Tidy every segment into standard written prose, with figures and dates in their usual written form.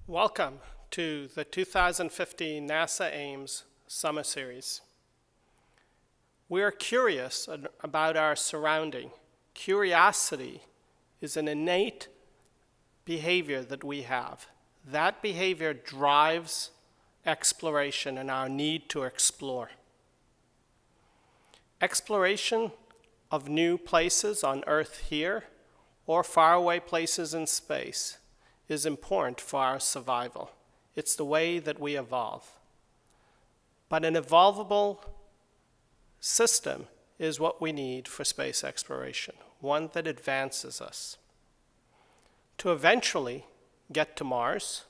Welcome to the 2015 NASA Ames Summer Series. We are curious about our surrounding. Curiosity is an innate behavior that we have. That behavior drives exploration and our need to explore. Exploration of new places on Earth here or faraway places in space is important for our survival. It's the way that we evolve. But an evolvable system is what we need for space exploration, one that advances us to eventually get to Mars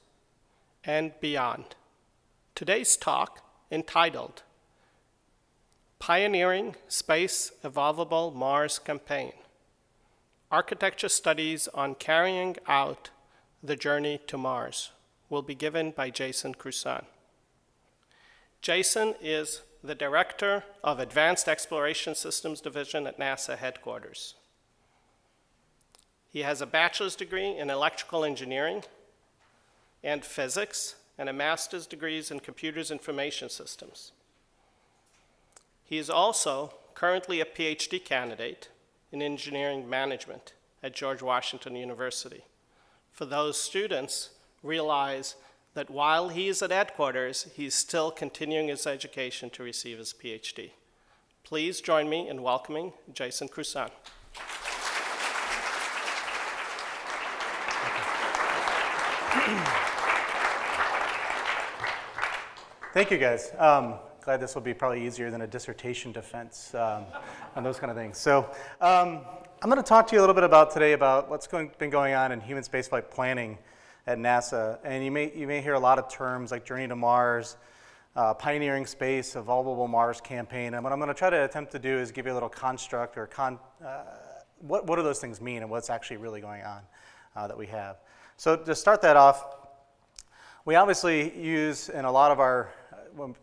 and beyond. Today's talk, entitled Pioneering Space Evolvable Mars Campaign, Architecture Studies on Carrying Out the Journey to Mars, will be given by Jason Crusan. Jason is the Director of Advanced Exploration Systems Division at NASA headquarters. He has a bachelor's degree in electrical engineering and physics and a master's degrees in computers information systems. He is also currently a PhD candidate in engineering management at George Washington University. For those students, realize that while he is at headquarters, he's still continuing his education to receive his PhD. Please join me in welcoming Jason Crusan. Thank you, guys. Glad this will be probably easier than a dissertation defense on those kind of things. So I'm going to talk to you a little bit today about what's been going on in human spaceflight planning at NASA. And you may hear a lot of terms like Journey to Mars, Pioneering Space, Evolvable Mars Campaign. And what I'm going to try to attempt to do is give you a little construct or what do those things mean and what's actually really going on that we have. So to start that off, we obviously use in a lot of our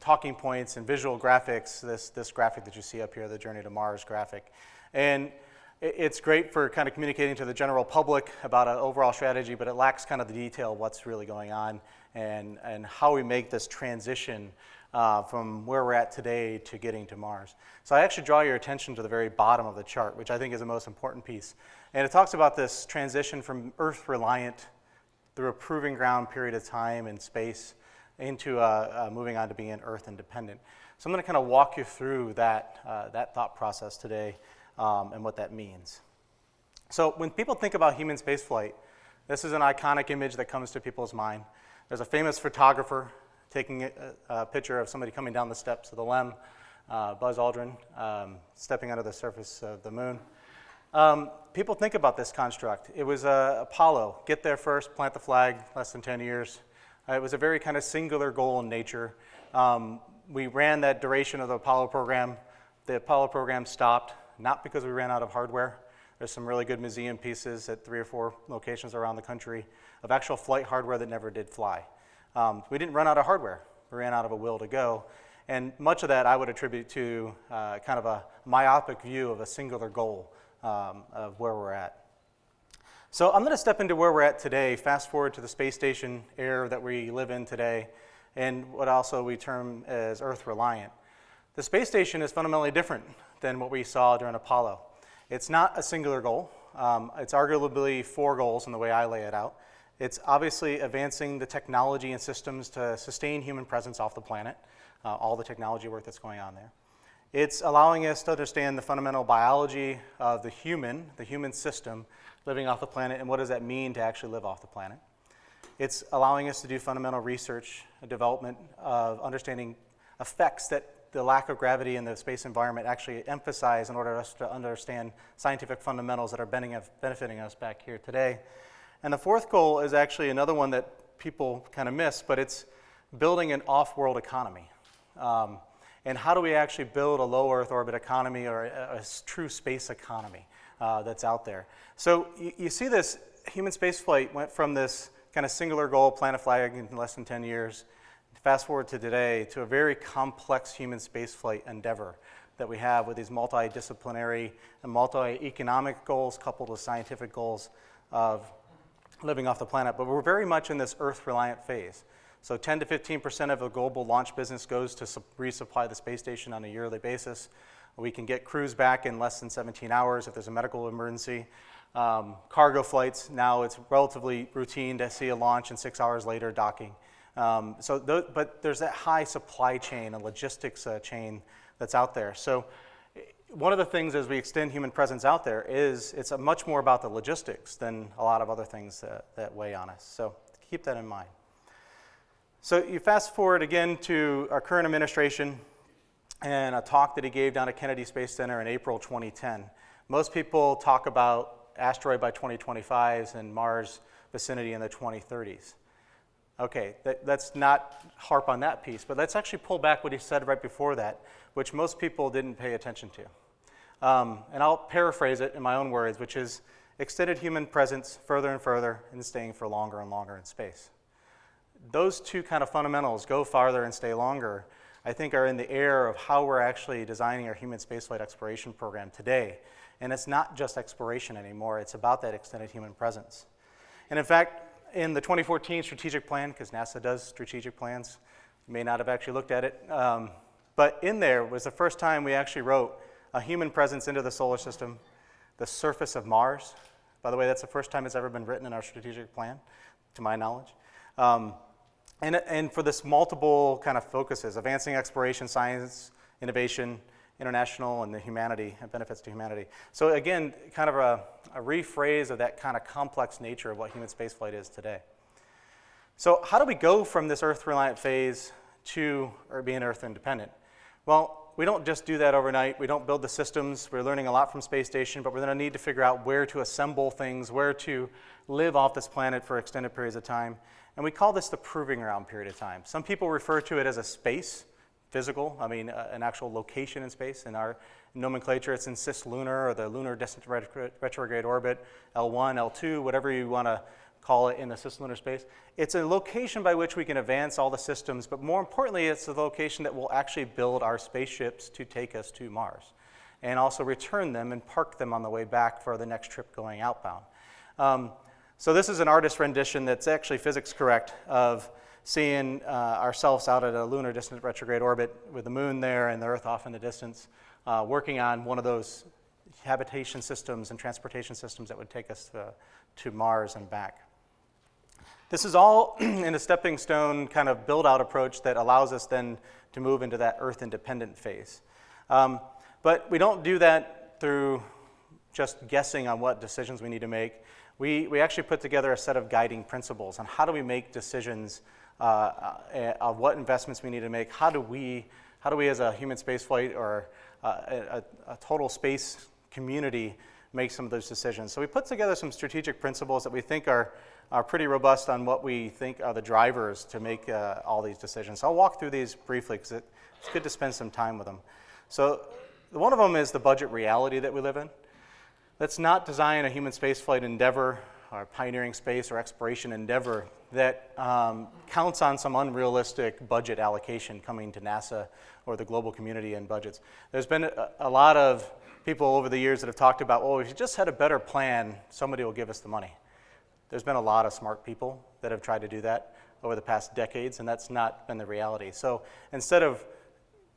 talking points and visual graphics, this graphic that you see up here, the Journey to Mars graphic. And it's great for kind of communicating to the general public about an overall strategy, but it lacks kind of the detail of what's really going on and how we make this transition from where we're at today to getting to Mars. So I actually draw your attention to the very bottom of the chart, which I think is the most important piece. And it talks about this transition from Earth reliant through a proving ground period of time and space into moving on to being Earth independent. So I'm going to kind of walk you through that thought process today and what that means. So when people think about human spaceflight, this is an iconic image that comes to people's mind. There's a famous photographer taking a picture of somebody coming down the steps of the LEM, Buzz Aldrin, stepping onto the surface of the moon. People think about this construct. It was Apollo, get there first, plant the flag, less than 10 years. It was a very kind of singular goal in nature. We ran that duration of the Apollo program. The Apollo program stopped, not because we ran out of hardware. There's some really good museum pieces at 3 or 4 locations around the country of actual flight hardware that never did fly. We didn't run out of hardware. We ran out of a will to go. And much of that I would attribute to kind of a myopic view of a singular goal of where we're at. So I'm going to step into where we're at today, fast forward to the space station era that we live in today, and what also we term as Earth reliant. The space station is fundamentally different than what we saw during Apollo. It's not a singular goal. It's arguably 4 goals in the way I lay it out. It's obviously advancing the technology and systems to sustain human presence off the planet, all the technology work that's going on there. It's allowing us to understand the fundamental biology of the human system living off the planet, and what does that mean to actually live off the planet. It's allowing us to do fundamental research and development of understanding effects that the lack of gravity in the space environment actually emphasize in order for us to understand scientific fundamentals that are benefiting us back here today. And the 4th goal is actually another one that people kind of miss, but it's building an off-world economy. And how do we actually build a low Earth orbit economy or a true space economy that's out there? So you see this human spaceflight went from this kind of singular goal, plant a flag in less than 10 years, fast forward to today, to a very complex human spaceflight endeavor that we have with these multidisciplinary and multi-economic goals coupled with scientific goals of living off the planet, but we're very much in this Earth-reliant phase. So 10 to 15% of the global launch business goes to resupply the space station on a yearly basis. We can get crews back in less than 17 hours if there's a medical emergency. Cargo flights, now it's relatively routine to see a launch and 6 hours later docking. But there's that high supply chain and logistics chain that's out there. So one of the things as we extend human presence out there is it's much more about the logistics than a lot of other things that weigh on us. So keep that in mind. So you fast forward again to our current administration and a talk that he gave down at Kennedy Space Center in April 2010. Most people talk about asteroid by 2025s and Mars vicinity in the 2030s. Okay, let's not harp on that piece, but let's actually pull back what he said right before that, which most people didn't pay attention to. And I'll paraphrase it in my own words, which is extended human presence further and further and staying for longer and longer in space. Those two kind of fundamentals, go farther and stay longer, I think are in the air of how we're actually designing our human spaceflight exploration program today. And it's not just exploration anymore, it's about that extended human presence. And in fact, in the 2014 strategic plan, because NASA does strategic plans, you may not have actually looked at it, but in there was the first time we actually wrote a human presence into the solar system, the surface of Mars. By the way, that's the first time it's ever been written in our strategic plan, to my knowledge. And for this multiple kind of focuses, advancing exploration, science, innovation, international, and the humanity, and benefits to humanity. So again, kind of a rephrase of that kind of complex nature of what human spaceflight is today. So how do we go from this Earth-reliant phase to being Earth-independent? Well, we don't just do that overnight. We don't build the systems. We're learning a lot from space station, but we're going to need to figure out where to assemble things, where to live off this planet for extended periods of time. And we call this the proving ground period of time. Some people refer to it as a space, physical, an actual location in space. In our nomenclature, it's in Cis-Lunar or the Lunar Distant Retrograde Orbit, L1, L2, whatever you want to call it in the Cis-Lunar space. It's a location by which we can advance all the systems, but more importantly, it's the location that will actually build our spaceships to take us to Mars and also return them and park them on the way back for the next trip going outbound. So this is an artist rendition that's actually physics correct of seeing ourselves out at a lunar distant retrograde orbit with the moon there and the Earth off in the distance, working on one of those habitation systems and transportation systems that would take us to Mars and back. This is all in a stepping stone kind of build-out approach that allows us then to move into that Earth-independent phase. But we don't do that through just guessing on what decisions we need to make. We actually put together a set of guiding principles on how do we make decisions of what investments we need to make. How do we as a human spaceflight or a total space community make some of those decisions? So we put together some strategic principles that we think are pretty robust on what we think are the drivers to make all these decisions. So I'll walk through these briefly because it's good to spend some time with them. So one of them is the budget reality that we live in. Let's not design a human spaceflight endeavor or pioneering space or exploration endeavor that counts on some unrealistic budget allocation coming to NASA or the global community and budgets. There's been a lot of people over the years that have talked about, well, if you just had a better plan, somebody will give us the money. There's been a lot of smart people that have tried to do that over the past decades, and that's not been the reality. So instead of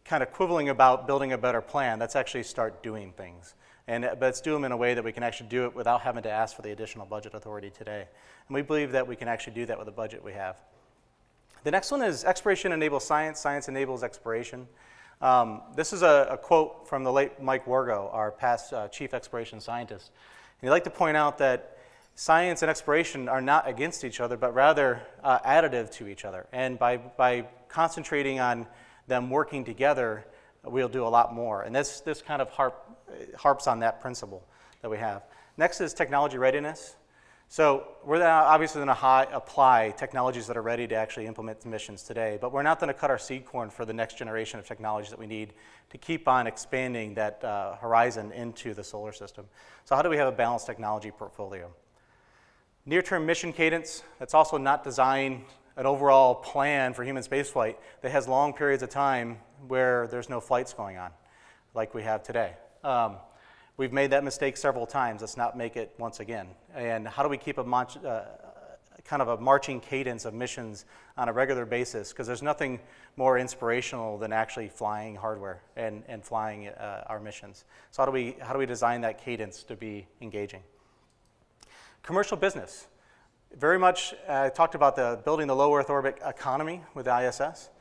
kind of quibbling about building a better plan, let's actually start doing things. But let's do them in a way that we can actually do it without having to ask for the additional budget authority today. And we believe that we can actually do that with the budget we have. The next one is exploration enables science, science enables exploration. This is a quote from the late Mike Wargo, our past chief exploration scientist. And he'd like to point out that science and exploration are not against each other, but rather additive to each other. And by concentrating on them working together, we'll do a lot more. And this kind of harps on that principle that we have. Next is technology readiness. So we're obviously going to apply technologies that are ready to actually implement the missions today, but we're not going to cut our seed corn for the next generation of technologies that we need to keep on expanding that horizon into the solar system. So how do we have a balanced technology portfolio? Near-term mission cadence, that's also not design an overall plan for human spaceflight that has long periods of time where there's no flights going on, like we have today. We've made that mistake several times. Let's not make it once again. And how do we keep a kind of a marching cadence of missions on a regular basis, because there's nothing more inspirational than actually flying hardware and flying our missions. So how do we design that cadence to be engaging? Commercial business. Very much talked about building the low Earth orbit economy with ISS.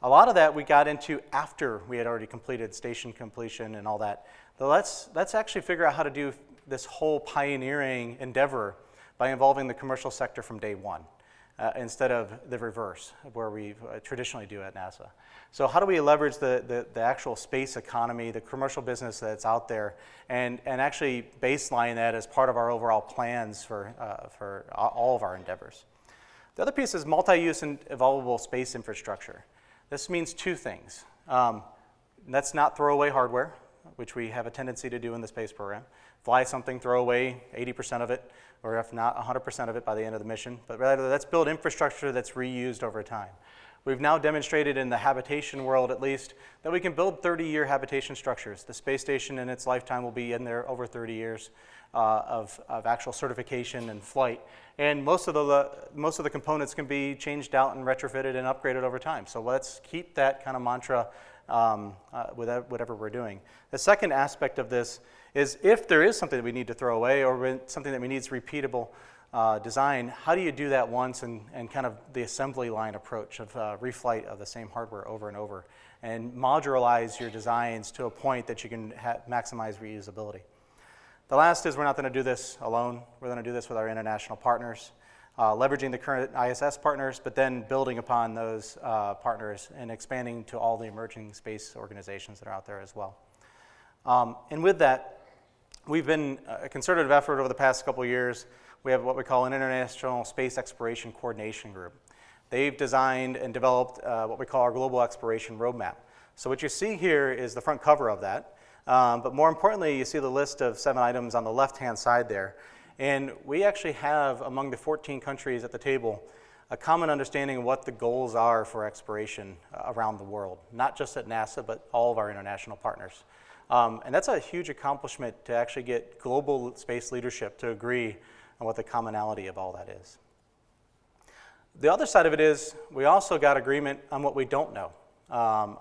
A lot of that we got into after we had already completed station completion and all that. So let's actually figure out how to do this whole pioneering endeavor by involving the commercial sector from day one, instead of the reverse, where we traditionally do at NASA. So how do we leverage the actual space economy, the commercial business that's out there, and actually baseline that as part of our overall plans for all of our endeavors? The other piece is multi-use and evolvable space infrastructure. This means two things. Let's not throw away hardware, which we have a tendency to do in the space program. Fly something, throw away 80% of it, or if not 100% of it by the end of the mission, but rather let's build infrastructure that's reused over time. We've now demonstrated in the habitation world, at least, that we can build 30-year habitation structures. The space station in its lifetime will be in there over 30 years of actual certification and flight. And most of the components can be changed out and retrofitted and upgraded over time. So let's keep that kind of mantra with whatever we're doing. The second aspect of this is if there is something that we need to throw away or something that we need is repeatable design, how do you do that once and kind of the assembly line approach of reflight of the same hardware over and over and modularize your designs to a point that you can maximize reusability. The last is we're not going to do this alone. We're going to do this with our international partners, leveraging the current ISS partners, but then building upon those partners and expanding to all the emerging space organizations that are out there as well. And with that, we've been a concerted effort over the past couple of years. We have what we call an International Space Exploration Coordination Group. They've designed and developed what we call our Global Exploration Roadmap. So what you see here is the front cover of that. But more importantly, you see the list of 7 items on the left-hand side there. And we actually have, among the 14 countries at the table, a common understanding of what the goals are for exploration around the world, not just at NASA, but all of our international partners. And that's a huge accomplishment to actually get global space leadership to agree on what the commonality of all that is. The other side of it is we also got agreement on what we don't know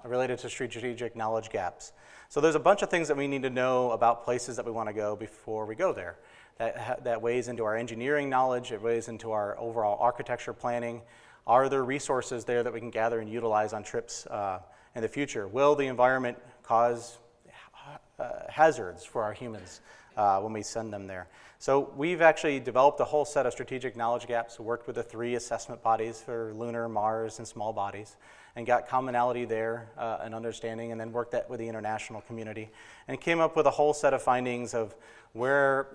related to strategic knowledge gaps. So there's a bunch of things that we need to know about places that we want to go before we go there. That weighs into our engineering knowledge, it weighs into our overall architecture planning. Are there resources there that we can gather and utilize on trips in the future? Will the environment cause hazards for our humans when we send them there? So we've actually developed a whole set of strategic knowledge gaps, worked with the 3 assessment bodies for lunar, Mars, and small bodies, and got commonality there and understanding, and then worked that with the international community, and came up with a whole set of findings of where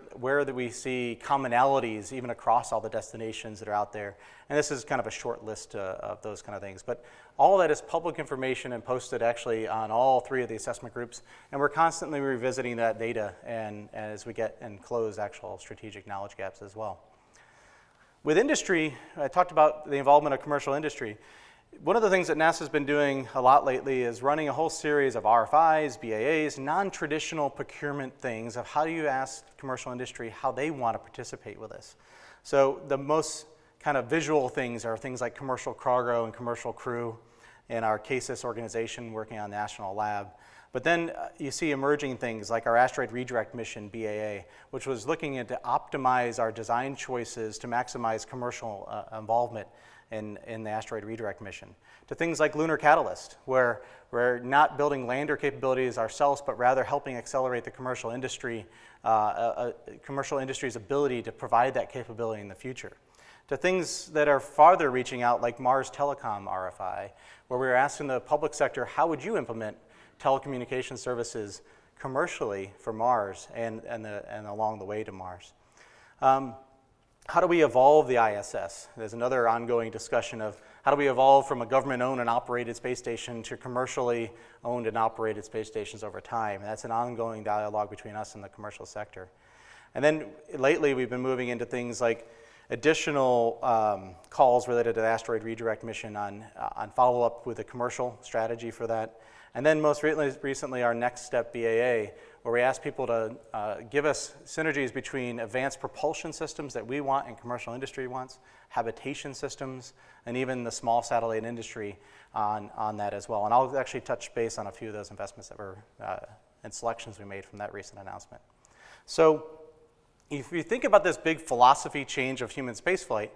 we see commonalities even across all the destinations that are out there. And this is kind of a short list of those kind of things. But all that is public information and posted actually on all 3 of the assessment groups, and we're constantly revisiting that data and as we get and close actual strategic knowledge gaps as well. With industry, I talked about the involvement of commercial industry. One of the things that NASA's been doing a lot lately is running a whole series of RFIs, BAAs, non-traditional procurement things of how do you ask commercial industry how they want to participate with this. So the most kind of visual things are things like commercial cargo and commercial crew in our CASIS organization working on National Lab. But then you see emerging things like our asteroid redirect mission, BAA, which was looking into optimize our design choices to maximize commercial involvement in the asteroid redirect mission, to things like Lunar Catalyst, where we're not building lander capabilities ourselves, but rather helping accelerate the commercial industry's ability to provide that capability in the future. To things that are farther reaching out, like Mars Telecom RFI, where we're asking the public sector, how would you implement telecommunication services commercially for Mars and along the way to Mars? How do we evolve the ISS? There's another ongoing discussion of how do we evolve from a government-owned and operated space station to commercially owned and operated space stations over time. And that's an ongoing dialogue between us and the commercial sector. And then lately we've been moving into things like additional calls related to the asteroid redirect mission on follow-up with a commercial strategy for that. And then most recently our NextSTEP BAA, where we asked people to give us synergies between advanced propulsion systems that we want and commercial industry wants, habitation systems, and even the small satellite industry on that as well. And I'll actually touch base on a few of those investments that were and selections we made from that recent announcement. So if you think about this big philosophy change of human spaceflight,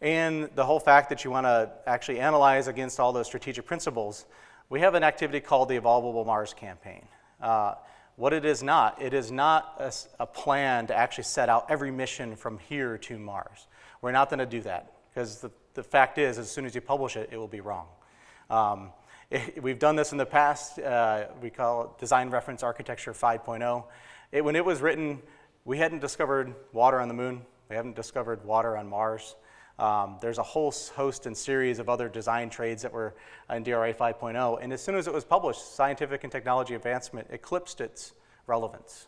and the whole fact that you want to actually analyze against all those strategic principles, we have an activity called the Evolvable Mars Campaign. What it is not a plan to actually set out every mission from here to Mars. We're not going to do that, because the fact is, as soon as you publish it, it will be wrong. We've done this in the past. We call it Design Reference Architecture 5.0. When it was written, we hadn't discovered water on the moon. We haven't discovered water on Mars. There's a whole host and series of other design trades that were in DRA 5.0, and as soon as it was published, scientific and technology advancement eclipsed its relevance.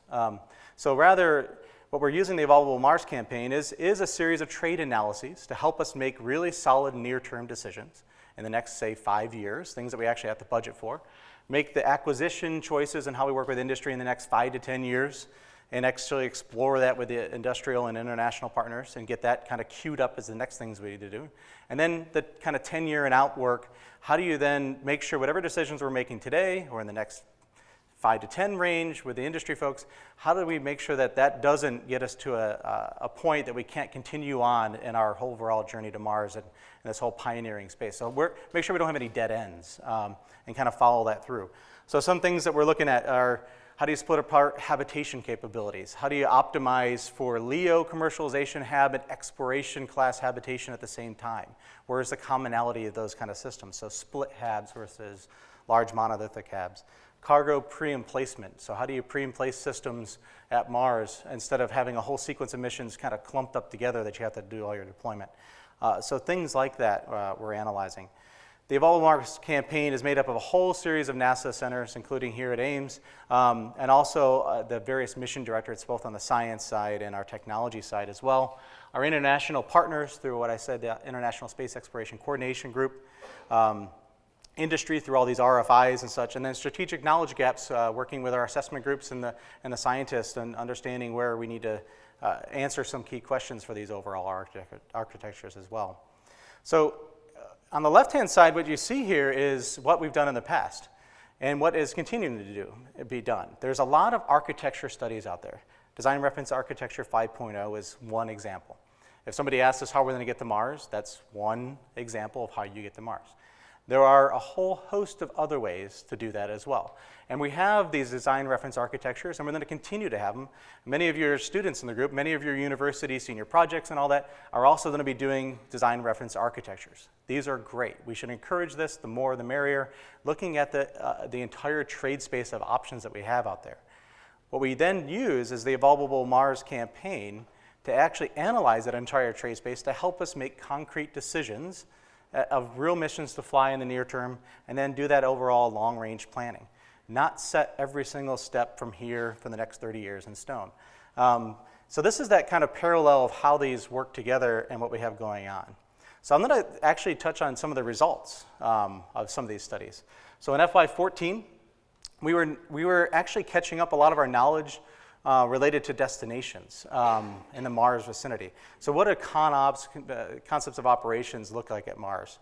So rather, what we're using the Evolvable Mars Campaign is a series of trade analyses to help us make really solid near-term decisions in the next, say, 5 years, things that we actually have to budget for, make the acquisition choices and how we work with industry in the next 5 to 10 years, and actually explore that with the industrial and international partners and get that kind of queued up as the next things we need to do. And then the kind of 10-year and out work, how do you then make sure whatever decisions we're making today or in the next 5 to 10 range with the industry folks, how do we make sure that that doesn't get us to a point that we can't continue on in our whole overall journey to Mars and this whole pioneering space. So make sure we don't have any dead ends and kind of follow that through. So some things that we're looking at are, how do you split apart habitation capabilities? How do you optimize for LEO commercialization hab and exploration class habitation at the same time? Where's the commonality of those kind of systems? So split habs versus large monolithic habs. Cargo pre-emplacement. So how do you pre-emplace systems at Mars instead of having a whole sequence of missions kind of clumped up together that you have to do all your deployment? So things like that we're analyzing. The Evolvable Mars Campaign is made up of a whole series of NASA centers, including here at Ames, and also the various mission directorates, both on the science side and our technology side as well. Our international partners through what I said, the International Space Exploration Coordination Group, industry through all these RFIs and such, and then strategic knowledge gaps, working with our assessment groups and the scientists and understanding where we need to answer some key questions for these overall architectures as well. So on the left-hand side, what you see here is what we've done in the past and what is continuing to be done. There's a lot of architecture studies out there. Design Reference Architecture 5.0 is one example. If somebody asks us how we're going to get to Mars, that's one example of how you get to Mars. There are a whole host of other ways to do that as well. And we have these design reference architectures, and we're going to continue to have them. Many of your students in the group, many of your university senior projects and all that are also going to be doing design reference architectures. These are great. We should encourage this, the more the merrier, looking at the entire trade space of options that we have out there. What we then use is the Evolvable Mars Campaign to actually analyze that entire trade space to help us make concrete decisions of real missions to fly in the near term, and then do that overall long-range planning. Not set every single step from here for the next 30 years in stone. So this is that kind of parallel of how these work together and what we have going on. So I'm going to actually touch on some of the results of some of these studies. So in FY14, we were actually catching up a lot of our knowledge related to destinations in the Mars vicinity. So what do concepts of operations look like at Mars?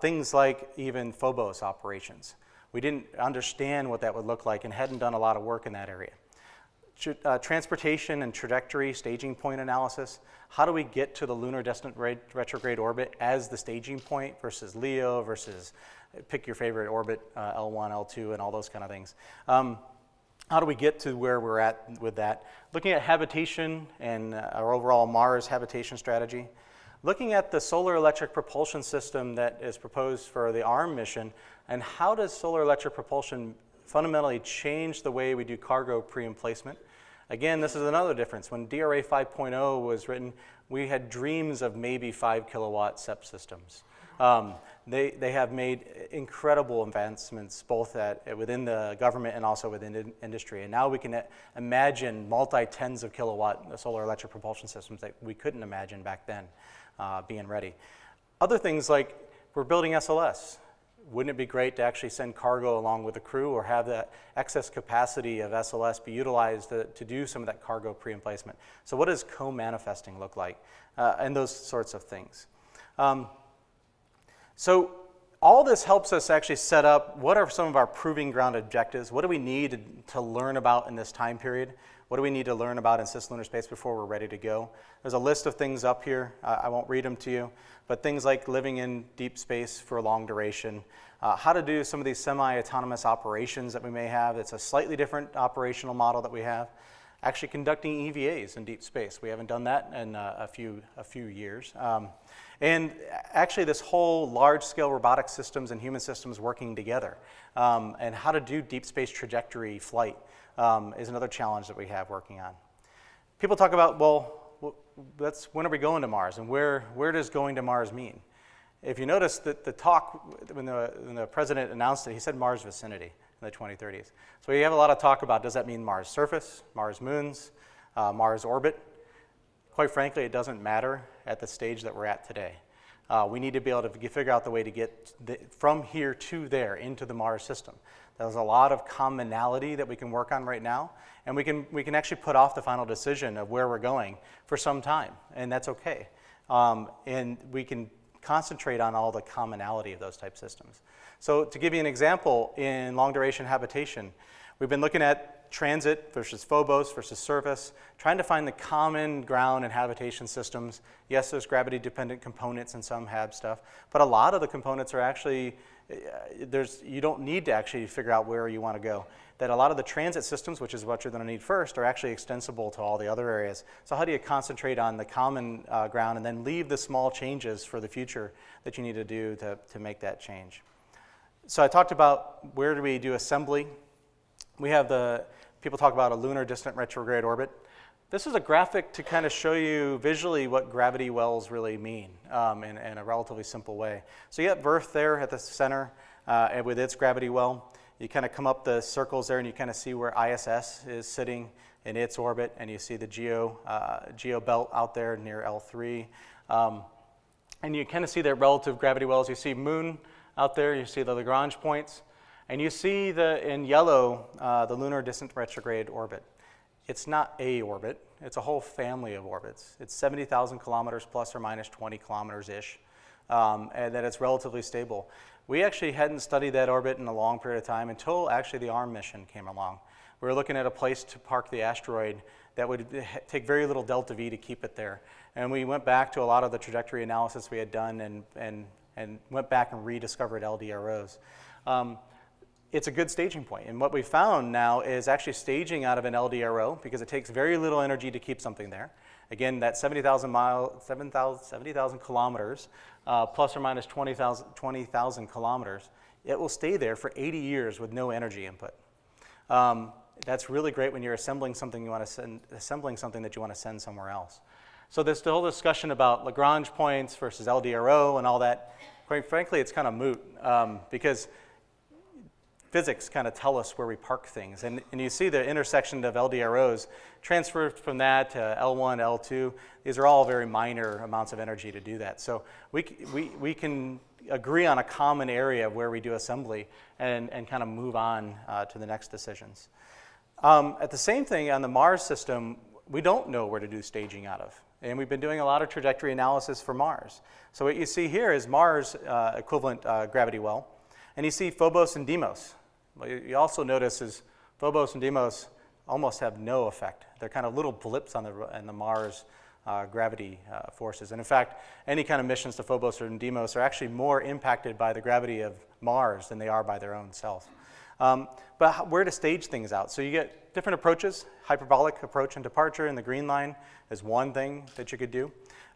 Things like even Phobos operations. We didn't understand what that would look like and hadn't done a lot of work in that area. Transportation and trajectory staging point analysis. How do we get to the lunar distant retrograde orbit as the staging point versus LEO versus pick your favorite orbit, L1, L2, and all those kind of things. How do we get to where we're at with that? Looking at habitation and our overall Mars habitation strategy. Looking at the solar electric propulsion system that is proposed for the ARM mission, and how does solar electric propulsion fundamentally change the way we do cargo pre-emplacement? Again, this is another difference. When DRA 5.0 was written, we had dreams of maybe 5 kilowatt SEP systems. They have made incredible advancements both within the government and also within industry. And now we can imagine multi-tens of kilowatt solar electric propulsion systems that we couldn't imagine back then being ready. Other things like we're building SLS. wouldn't it be great to actually send cargo along with the crew, or have that excess capacity of SLS be utilized to do some of that cargo pre-emplacement? So what does co-manifesting look like? And those sorts of things. So all this helps us actually set up what are some of our proving ground objectives. What do we need to learn about in this time period? What do we need to learn about in cislunar space before we're ready to go? There's a list of things up here. I won't read them to you, but things like living in deep space for a long duration, how to do some of these semi-autonomous operations that we may have. It's a slightly different operational model that we have. Actually conducting EVAs in deep space. We haven't done that in a few years. And actually this whole large-scale robotic systems and human systems working together, and how to do deep space trajectory flight is another challenge that we have working on. People talk about, well, when are we going to Mars, and where does going to Mars mean? If you notice that the talk, when the president announced it, he said Mars Vicinity in the 2030s. So we have a lot of talk about, does that mean Mars surface, Mars moons, Mars orbit? Quite frankly, it doesn't matter at the stage that we're at today. We need to be able to figure out the way to get from here to there into the Mars system. There's a lot of commonality that we can work on right now, and we can actually put off the final decision of where we're going for some time, and that's okay. And we can concentrate on all the commonality of those type systems. So to give you an example, in long duration habitation, we've been looking at transit versus Phobos versus surface, trying to find the common ground in habitation systems. Yes, there's gravity-dependent components in some HAB stuff, but a lot of the components are actually, you don't need to actually figure out where you want to go. That a lot of the transit systems, which is what you're going to need first, are actually extensible to all the other areas. So how do you concentrate on the common ground and then leave the small changes for the future that you need to do to make that change? So I talked about where do we do assembly. We have people talk about a lunar distant retrograde orbit. This is a graphic to kind of show you visually what gravity wells really mean in a relatively simple way. So you have Earth there at the center and with its gravity well. You kind of come up the circles there and you kind of see where ISS is sitting in its orbit, and you see the geo belt out there near L3. And you kind of see their relative gravity wells. You see Moon out there, you see the Lagrange points, and you see in yellow the lunar distant retrograde orbit. It's not a orbit, it's a whole family of orbits. It's 70,000 kilometers plus or minus 20 kilometers-ish, and that it's relatively stable. We actually hadn't studied that orbit in a long period of time until actually the ARM mission came along. We were looking at a place to park the asteroid that would take very little delta V to keep it there. And we went back to a lot of the trajectory analysis we had done and went back and rediscovered LDROs. It's a good staging point. And what we found now is actually staging out of an LDRO, because it takes very little energy to keep something there. Again, that 70,000 kilometers, plus or minus 20,000 kilometers, it will stay there for 80 years with no energy input. That's really great when you're assembling something that you want to send somewhere else. So this whole discussion about Lagrange points versus LDRO and all that, quite frankly, it's kind of moot, because physics kind of tell us where we park things. And you see the intersection of LDROs transfer from that to L1, L2. These are all very minor amounts of energy to do that. So we can agree on a common area where we do assembly and kind of move on to the next decisions. At the same thing on the Mars system, we don't know where to do staging out of. And we've been doing a lot of trajectory analysis for Mars. So what you see here is Mars equivalent gravity well. And you see Phobos and Deimos. What you also notice is Phobos and Deimos almost have no effect. They're kind of little blips on the Mars gravity forces. And in fact, any kind of missions to Phobos or Deimos are actually more impacted by the gravity of Mars than they are by their own self. But where to stage things out? So you get different approaches. Hyperbolic approach and departure in the green line is one thing that you could do.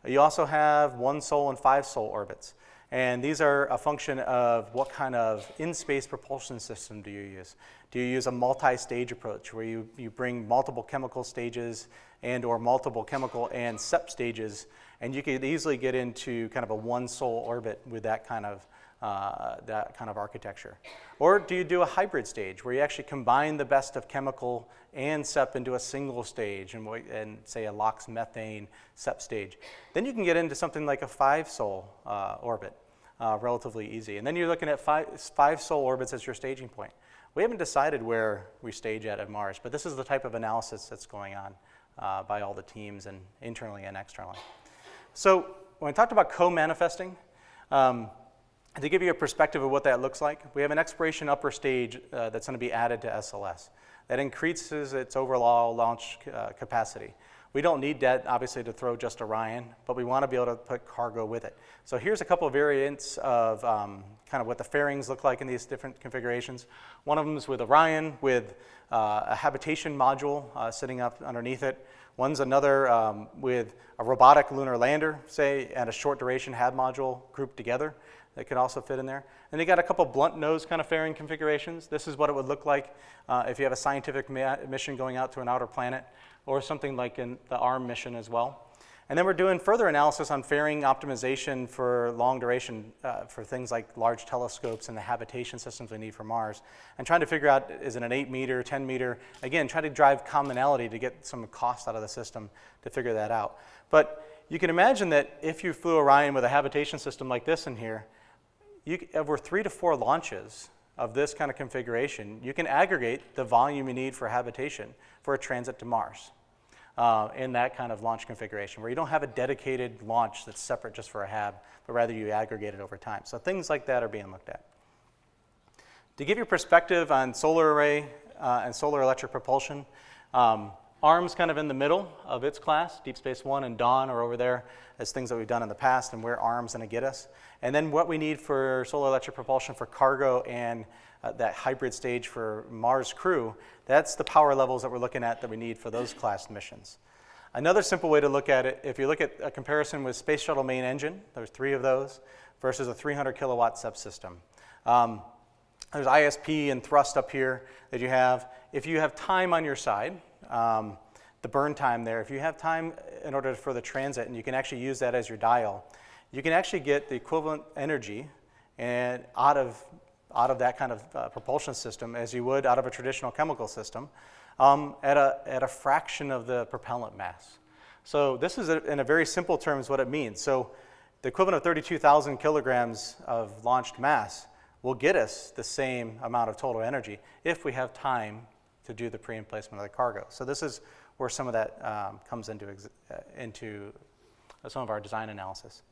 You also have 1-Sol and 5-Sol orbits. And these are a function of what kind of in-space propulsion system do you use. Do you use a multi-stage approach where you bring multiple chemical stages and or multiple chemical and SEP stages, and you could easily get into kind of a 1-Sol orbit with that kind of architecture? Or do you do a hybrid stage where you actually combine the best of chemical and SEP into a single stage and say a LOX methane SEP stage? Then you can get into something like a 5-Sol orbit. relatively easy. And then you're looking at five solar orbits as your staging point. We haven't decided where we stage at Mars, but this is the type of analysis that's going on by all the teams and internally and externally. So when I talked about co-manifesting, to give you a perspective of what that looks like, we have an exploration upper stage that's going to be added to SLS. That increases its overall launch capacity. We don't need that, obviously, to throw just Orion, but we want to be able to put cargo with it. So here's a couple of variants of kind of what the fairings look like in these different configurations. One of them is with Orion with a habitation module sitting up underneath it. One's another with a robotic lunar lander, say, and a short duration HAB module grouped together that could also fit in there. And they got a couple blunt nose kind of fairing configurations. This is what it would look like if you have a scientific mission going out to an outer planet, or something like in the ARM mission as well. And then we're doing further analysis on fairing optimization for long duration for things like large telescopes and the habitation systems we need for Mars, and trying to figure out, is it an 8 meter, 10 meter? Again, try to drive commonality to get some cost out of the system to figure that out. But you can imagine that if you flew Orion with a habitation system like this in here, over 3 to 4 launches of this kind of configuration, you can aggregate the volume you need for habitation for a transit to Mars. In that kind of launch configuration, where you don't have a dedicated launch that's separate just for a HAB, but rather you aggregate it over time. So things like that are being looked at. To give you perspective on solar array and solar electric propulsion, ARM's kind of in the middle of its class. Deep Space One and Dawn are over there as things that we've done in the past and where ARM's going to get us. And then what we need for solar electric propulsion for cargo and that hybrid stage for Mars crew, that's the power levels that we're looking at that we need for those class missions. Another simple way to look at it, if you look at a comparison with Space Shuttle main engine, there's 3 of those, versus a 300 kilowatt subsystem. There's ISP and thrust up here that you have. If you have time on your side, the burn time there, if you have time in order for the transit, and you can actually use that as your dial, you can actually get the equivalent energy and out of that kind of propulsion system as you would out of a traditional chemical system at a fraction of the propellant mass. So this is, in a very simple terms, what it means. So the equivalent of 32,000 kilograms of launched mass will get us the same amount of total energy if we have time to do the pre-emplacement of the cargo. So this is where some of that comes into some of our design analysis.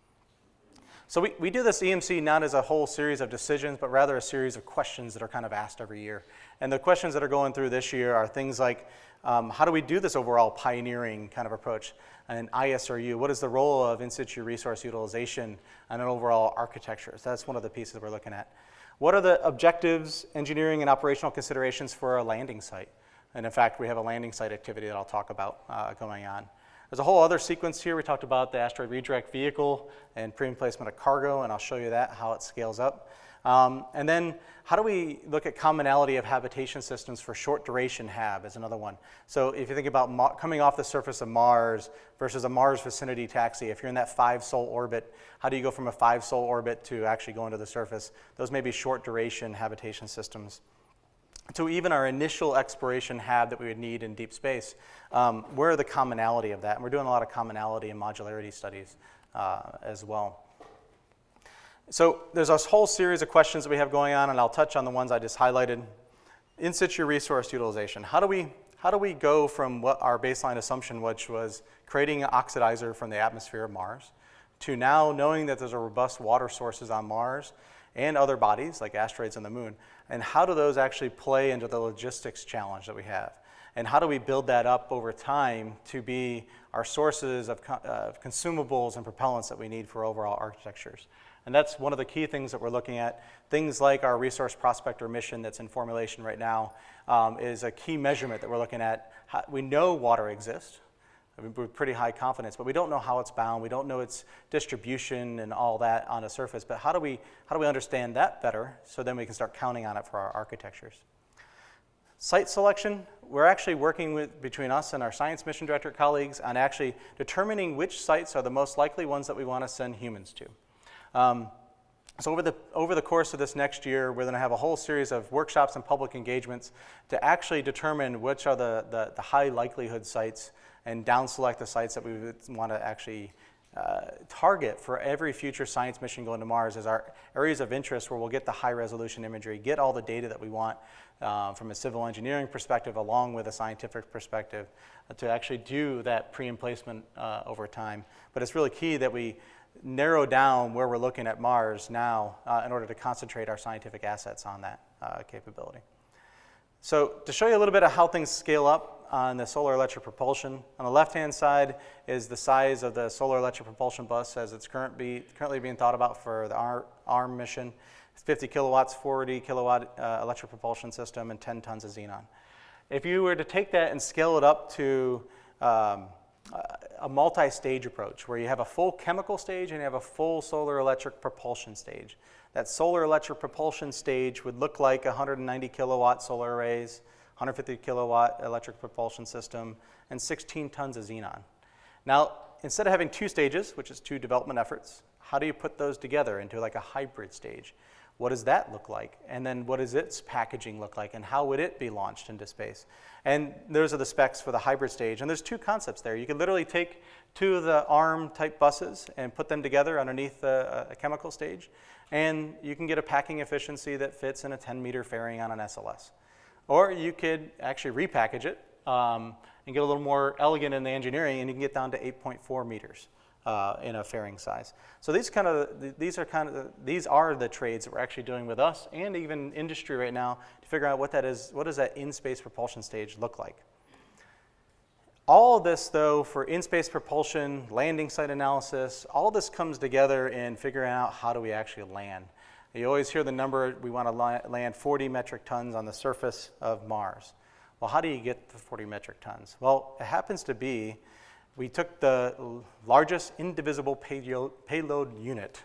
So we do this EMC not as a whole series of decisions, but rather a series of questions that are kind of asked every year. And the questions that are going through this year are things like, how do we do this overall pioneering kind of approach? And ISRU, what is the role of in-situ resource utilization and an overall architecture? So that's one of the pieces we're looking at. What are the objectives, engineering, and operational considerations for a landing site? And in fact, we have a landing site activity that I'll talk about going on. There's a whole other sequence here. We talked about the asteroid redirect vehicle and pre-emplacement of cargo, and I'll show you that, how it scales up. And then how do we look at commonality of habitation systems for short duration HAB is another one. So if you think about coming off the surface of Mars versus a Mars vicinity taxi, if you're in that 5 sol orbit, how do you go from a 5 sol orbit to actually going to the surface? Those may be short duration habitation systems. To even our initial exploration HAB that we would need in deep space, where are the commonality of that? And we're doing a lot of commonality and modularity studies as well. So there's a whole series of questions that we have going on, and I'll touch on the ones I just highlighted. In situ resource utilization. How do we go from what our baseline assumption, which was creating an oxidizer from the atmosphere of Mars, to now knowing that there's a robust water sources on Mars and other bodies like asteroids and the moon, and how do those actually play into the logistics challenge that we have? And how do we build that up over time to be our sources of consumables and propellants that we need for overall architectures? And that's one of the key things that we're looking at. Things like our resource prospector mission that's in formulation right now is a key measurement that we're looking at. We know water exists with pretty high confidence, but we don't know how it's bound. We don't know its distribution and all that on the surface. But how do we understand that better so then we can start counting on it for our architectures? Site selection, we're actually working between us and our science mission director colleagues on actually determining which sites are the most likely ones that we want to send humans to. So over the course of this next year, we're going to have a whole series of workshops and public engagements to actually determine which are the high likelihood sites and down select the sites that we would want to actually target for every future science mission going to Mars is our areas of interest where we'll get the high resolution imagery, get all the data that we want from a civil engineering perspective along with a scientific perspective to actually do that pre-emplacement over time. But it's really key that we narrow down where we're looking at Mars now in order to concentrate our scientific assets on that capability. So to show you a little bit of how things scale up on the solar electric propulsion, on the left-hand side is the size of the solar electric propulsion bus as it's currently being thought about for the ARM mission. It's 50 kilowatts, 40 kilowatt electric propulsion system, and 10 tons of xenon. If you were to take that and scale it up to a multi-stage approach where you have a full chemical stage and you have a full solar electric propulsion stage, that solar electric propulsion stage would look like 190 kilowatt solar arrays, 150 kilowatt electric propulsion system, and 16 tons of xenon. Now, instead of having two stages, which is two development efforts, how do you put those together into like a hybrid stage? What does that look like? And then what does its packaging look like? And how would it be launched into space? And those are the specs for the hybrid stage. And there's two concepts there. You could literally take two of the ARM type buses and put them together underneath a chemical stage. And you can get a packing efficiency that fits in a 10-meter fairing on an SLS. Or you could actually repackage it and get a little more elegant in the engineering, and you can get down to 8.4 meters in a fairing size. So these are the trades that we're actually doing with us and even industry right now to figure out what that is. What does that in-space propulsion stage look like? All of this, though, for in-space propulsion, landing site analysis, all this comes together in figuring out how do we actually land. You always hear the number, we want to land 40 metric tons on the surface of Mars. Well, how do you get the 40 metric tons? Well, it happens to be, we took the largest indivisible payload unit,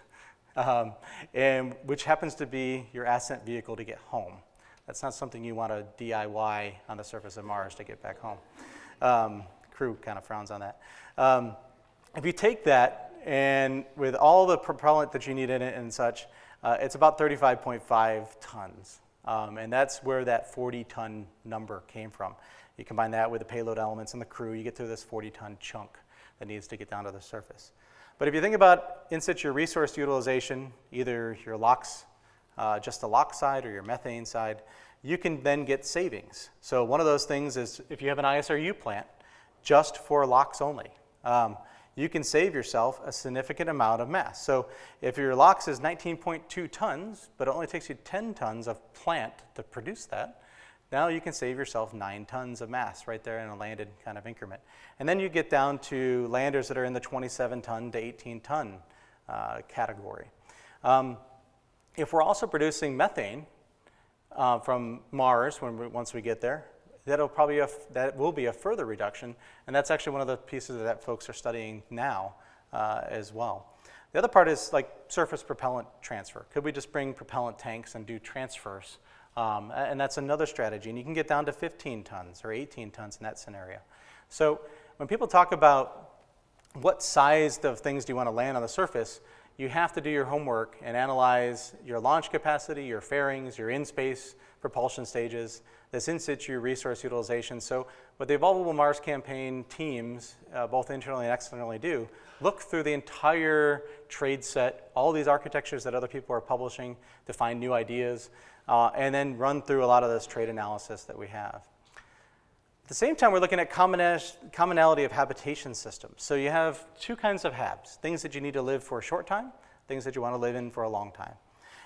and which happens to be your ascent vehicle to get home. That's not something you want to DIY on the surface of Mars to get back home. Crew kind of frowns on that. If you take that, and with all the propellant that you need in it and such, it's about 35.5 tons, and that's where that 40-ton number came from. You combine that with the payload elements and the crew, you get to this 40-ton chunk that needs to get down to the surface. But if you think about in situ resource utilization, either your LOX, just the LOX side, or your methane side, you can then get savings. So one of those things is if you have an ISRU plant just for LOX only, you can save yourself a significant amount of mass. So if your LOX is 19.2 tons, but it only takes you 10 tons of plant to produce that, now you can save yourself 9 tons of mass right there in a landed kind of increment. And then you get down to landers that are in the 27 ton to 18 ton category. If we're also producing methane from Mars once we get there, that will be a further reduction, and that's actually one of the pieces that folks are studying now as well. The other part is like surface propellant transfer. Could we just bring propellant tanks and do transfers? And that's another strategy, and you can get down to 15 tons or 18 tons in that scenario. So when people talk about what size of things do you want to land on the surface, you have to do your homework and analyze your launch capacity, your fairings, your in-space propulsion stages, this in-situ resource utilization. So what the Evolvable Mars Campaign teams, both internally and externally, do, look through the entire trade set, all these architectures that other people are publishing to find new ideas, and then run through a lot of this trade analysis that we have. At the same time, we're looking at commonality of habitation systems. So you have two kinds of habs, things that you need to live for a short time, things that you want to live in for a long time.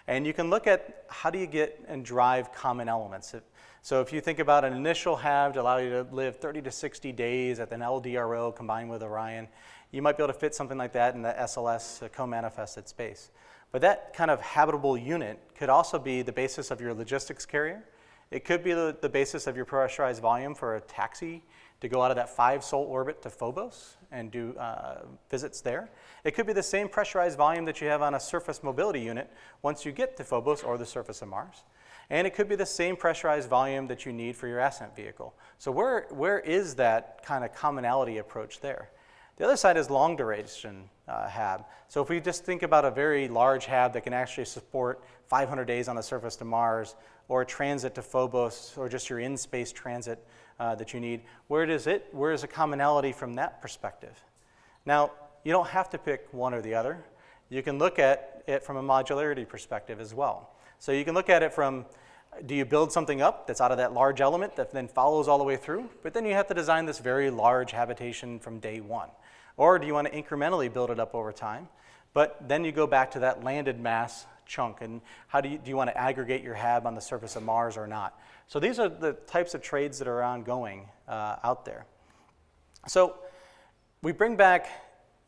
And you can look at how do you get and drive common elements. So if you think about an initial hab to allow you to live 30 to 60 days at an LDRO combined with Orion, you might be able to fit something like that in the SLS co-manifested space. But that kind of habitable unit could also be the basis of your logistics carrier. It could be the basis of your pressurized volume for a taxi to go out of that 5-sol orbit to Phobos and do visits there. It could be the same pressurized volume that you have on a surface mobility unit once you get to Phobos or the surface of Mars. And it could be the same pressurized volume that you need for your ascent vehicle. So where is that kind of commonality approach there? The other side is long duration hab. So if we just think about a very large hab that can actually support 500 days on the surface to Mars, or transit to Phobos, or just your in-space transit that you need, where is a commonality from that perspective? Now, you don't have to pick one or the other. You can look at it from a modularity perspective as well. So you can look at it from, do you build something up that's out of that large element that then follows all the way through? But then you have to design this very large habitation from day one. Or do you want to incrementally build it up over time? But then you go back to that landed mass chunk, and how do you want to aggregate your hab on the surface of Mars or not? So these are the types of trades that are ongoing out there. So we bring back,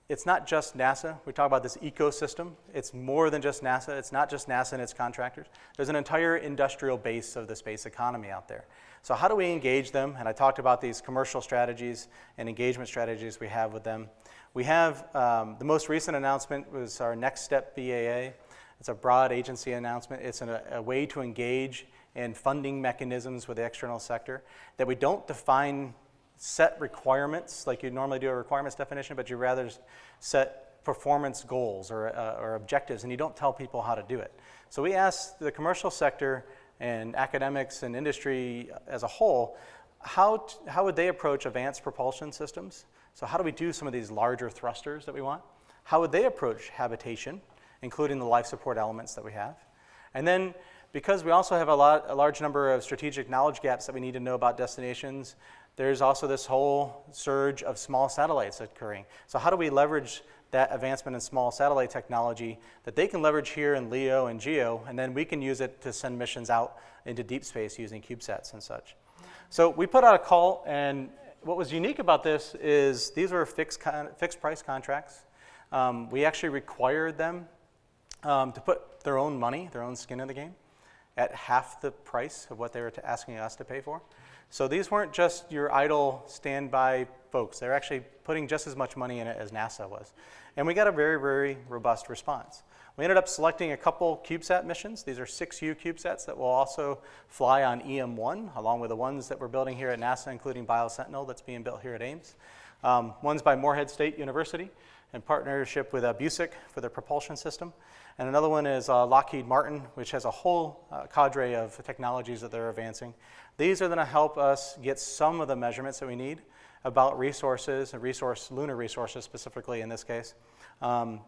it's not just NASA. We talk about this ecosystem. It's more than just NASA. It's not just NASA and its contractors. There's an entire industrial base of the space economy out there. So how do we engage them? And I talked about these commercial strategies and engagement strategies we have with them. We have the most recent announcement was our NextSTEP BAA. It's a broad agency announcement. It's a way to engage in funding mechanisms with the external sector that we don't define set requirements like you normally do a requirements definition, but you rather set performance goals or objectives, and you don't tell people how to do it. So we ask the commercial sector and academics and industry as a whole, how would they approach advanced propulsion systems? So how do we do some of these larger thrusters that we want? How would they approach habitation, including the life support elements that we have? And then, because we also have a large number of strategic knowledge gaps that we need to know about destinations, there's also this whole surge of small satellites occurring. So how do we leverage that advancement in small satellite technology that they can leverage here in LEO and GEO, and then we can use it to send missions out into deep space using CubeSats and such. So we put out a call, and what was unique about this is these were fixed price contracts. We actually required them to put their own money, their own skin in the game, at half the price of what they were asking us to pay for. So these weren't just your idle standby folks. They're actually putting just as much money in it as NASA was. And we got a very, very robust response. We ended up selecting a couple CubeSat missions. These are 6U CubeSats that will also fly on EM1, along with the ones that we're building here at NASA, including BioSentinel that's being built here at Ames. One's by Morehead State University in partnership with Busick for their propulsion system. And another one is Lockheed Martin, which has a whole cadre of technologies that they're advancing. These are going to help us get some of the measurements that we need about resources, and lunar resources specifically in this case,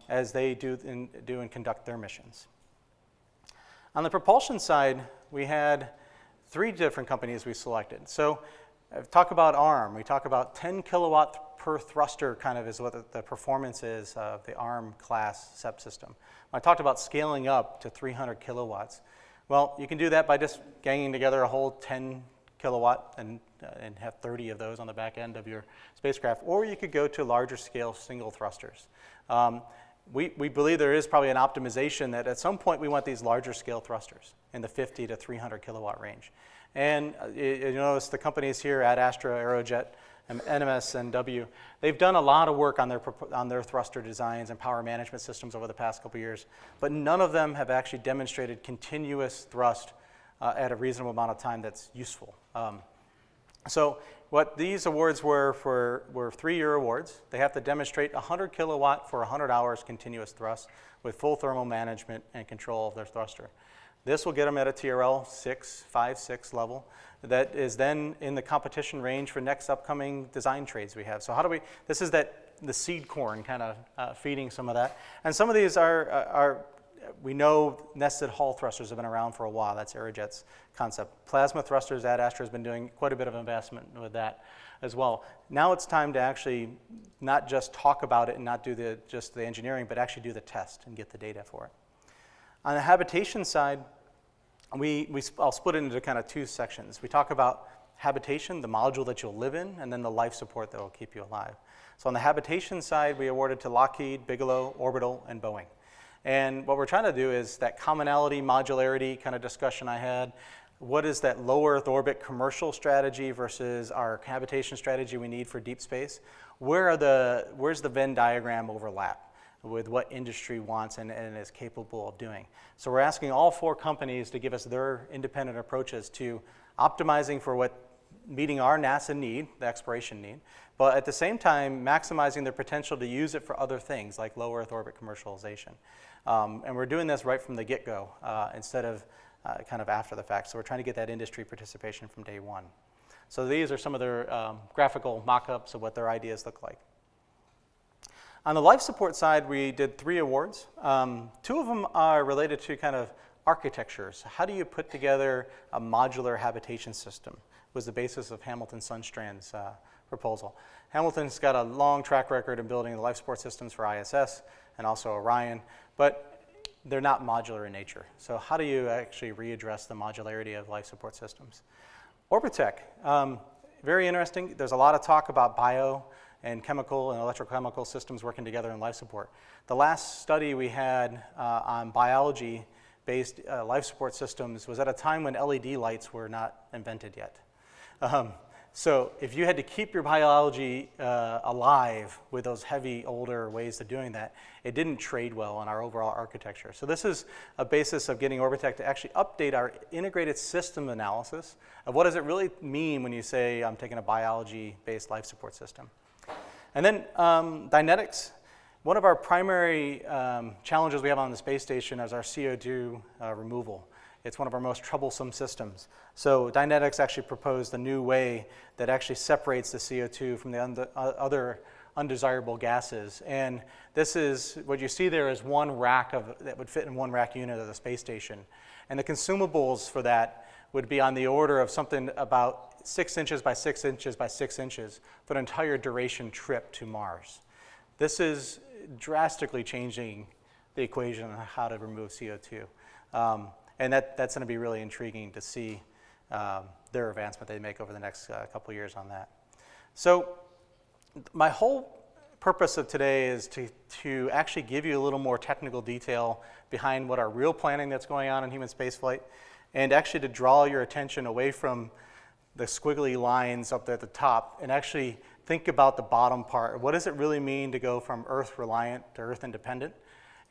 as they do and conduct their missions. On the propulsion side, we had 3 different companies we selected. So talk about ARM. We talk about 10 kilowatt per thruster kind of is what the performance is of the ARM class SEP system. I talked about scaling up to 300 kilowatts. Well, you can do that by just ganging together a whole 10 kilowatt and have 30 of those on the back end of your spacecraft, or you could go to larger scale single thrusters. We believe there is probably an optimization that at some point we want these larger scale thrusters in the 50 to 300 kilowatt range. And you notice the companies here, Ad Astra, Aerojet, and NMS&W, they've done a lot of work on their thruster designs and power management systems over the past couple years, but none of them have actually demonstrated continuous thrust at a reasonable amount of time that's useful. So what these awards were 3-year awards. They have to demonstrate 100 kilowatt for 100 hours continuous thrust with full thermal management and control of their thruster. This will get them at a TRL 5, 6 level that is then in the competition range for next upcoming design trades we have. So how do we, this is the seed corn kind of feeding some of that. And some of these are we know nested Hall thrusters have been around for a while. That's Aerojet's concept. Plasma thrusters, Ad Astra has been doing quite a bit of investment with that as well. Now it's time to actually not just talk about it and not do just the engineering, but actually do the test and get the data for it. On the habitation side, I'll split it into kind of 2 sections. We talk about habitation, the module that you'll live in, and then the life support that will keep you alive. So on the habitation side, we awarded to Lockheed, Bigelow, Orbital, and Boeing. And what we're trying to do is that commonality, modularity kind of discussion I had. What is that low Earth orbit commercial strategy versus our habitation strategy we need for deep space? Where's the Venn diagram overlap with what industry wants and is capable of doing? So we're asking all 4 companies to give us their independent approaches to optimizing for meeting our NASA need, the exploration need, but at the same time maximizing their potential to use it for other things like low Earth orbit commercialization. And we're doing this right from the get-go instead of kind of after the fact. So we're trying to get that industry participation from day one. So these are some of their graphical mock-ups of what their ideas look like. On the life support side, we did 3 awards. 2 of them are related to kind of architectures. How do you put together a modular habitation system? Was the basis of Hamilton Sundstrand's proposal. Hamilton's got a long track record in building the life support systems for ISS and also Orion, but they're not modular in nature. So how do you actually readdress the modularity of life support systems? Orbitech, very interesting. There's a lot of talk about bio and chemical and electrochemical systems working together in life support. The last study we had on biology-based life support systems was at a time when LED lights were not invented yet. So if you had to keep your biology alive with those heavy, older ways of doing that, it didn't trade well in our overall architecture. So this is a basis of getting Orbitech to actually update our integrated system analysis of what does it really mean when you say I'm taking a biology-based life support system. And then Dynetics. One of our primary challenges we have on the space station is our CO2 removal. It's one of our most troublesome systems. So Dynetics actually proposed a new way that actually separates the CO2 from the other undesirable gases. And this is, what you see there is one rack that would fit in one rack unit of the space station. And the consumables for that would be on the order of something about 6 inches by 6 inches by 6 inches for an entire duration trip to Mars. This is drastically changing the equation on how to remove CO2. And that's going to be really intriguing to see their advancement they make over the next couple of years on that. So my whole purpose of today is to actually give you a little more technical detail behind what our real planning that's going on in human spaceflight, and actually to draw your attention away from the squiggly lines up there at the top and actually think about the bottom part. What does it really mean to go from Earth reliant to Earth independent?